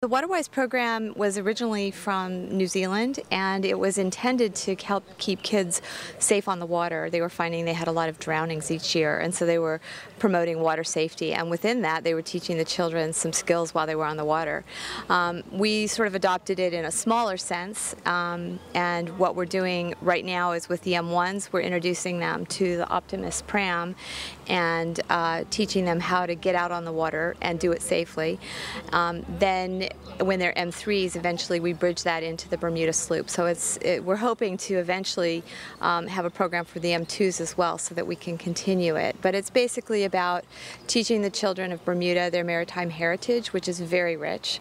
The Waterwise program was originally from New Zealand, and it was intended to help keep kids safe on the water. They were finding they had a lot of drownings each year, and so they were promoting water safety, and within that they were teaching the children some skills while they were on the water. We sort of adopted it in a smaller sense, and what we're doing right now is with the M1s, we're introducing them to the Optimus pram and teaching them how to get out on the water and do it safely. Then when they're M3s, eventually we bridge that into the Bermuda sloop. So we're hoping to eventually have a program for the M2s as well so that we can continue it. But it's basically about teaching the children of Bermuda their maritime heritage, which is very rich,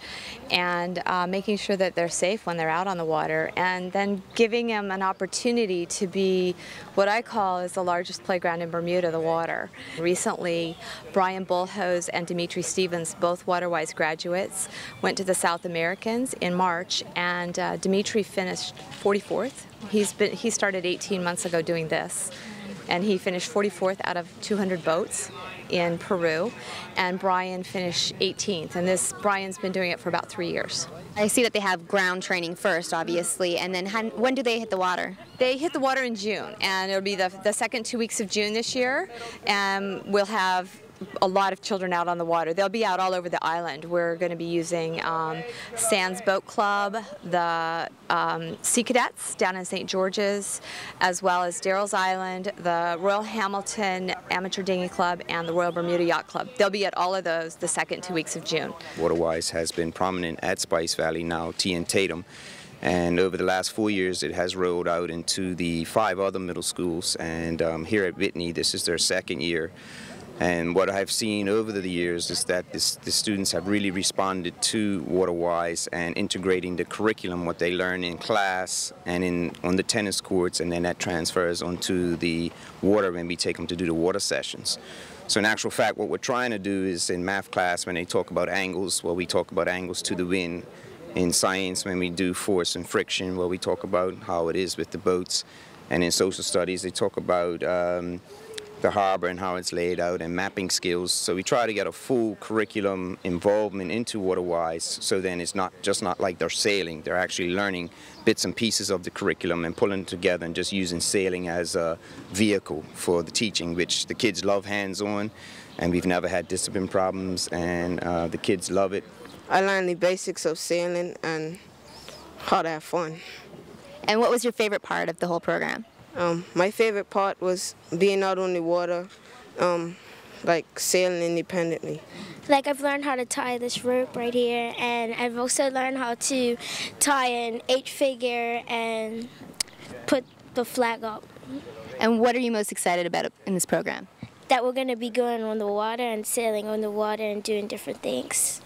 and making sure that they're safe when they're out on the water, and then giving them an opportunity to be what I call is the largest playground in Bermuda, the water. Recently, Brian Bullhose and Dimitri Stevens, both Waterwise graduates, went to the South Americans in March, and Dimitri finished 44th. He started 18 months ago doing this, and he finished 44th out of 200 boats in Peru, and Brian finished 18th, and Brian's been doing it for about 3 years. I see that they have ground training first, obviously, and then when do they hit the water? They hit the water in June, and it'll be the second 2 weeks of June this year, and we'll have a lot of children out on the water. They'll be out all over the island. We're going to be using Sands Boat Club, the Sea Cadets down in St. George's, as well as Daryl's Island, the Royal Hamilton Amateur Dinghy Club, and the Royal Bermuda Yacht Club. They'll be at all of those the second 2 weeks of June. Waterwise has been prominent at Spice Valley, now T and Tatum, and over the last 4 years it has rolled out into the 5 other middle schools, and here at Whitney this is their second year. And what I've seen over the years is that the students have really responded to Waterwise and integrating the curriculum, what they learn in class and on the tennis courts, and then that transfers onto the water when we take them to do the water sessions. So in actual fact, what we're trying to do is in math class, when they talk about angles, well, we talk about angles to the wind. In science, when we do force and friction, well, we talk about how it is with the boats. And in social studies, they talk about the harbor and how it's laid out, and mapping skills. So we try to get a full curriculum involvement into Waterwise, so then it's not like they're sailing. They're actually learning bits and pieces of the curriculum and pulling it together and just using sailing as a vehicle for the teaching, which the kids love hands-on, and we've never had discipline problems, and the kids love it. I learned the basics of sailing and how to have fun. And what was your favorite part of the whole program? My favorite part was being out on the water, like sailing independently. Like, I've learned how to tie this rope right here, and I've also learned how to tie an H-figure and put the flag up. And what are you most excited about in this program? That we're going to be going on the water and sailing on the water and doing different things.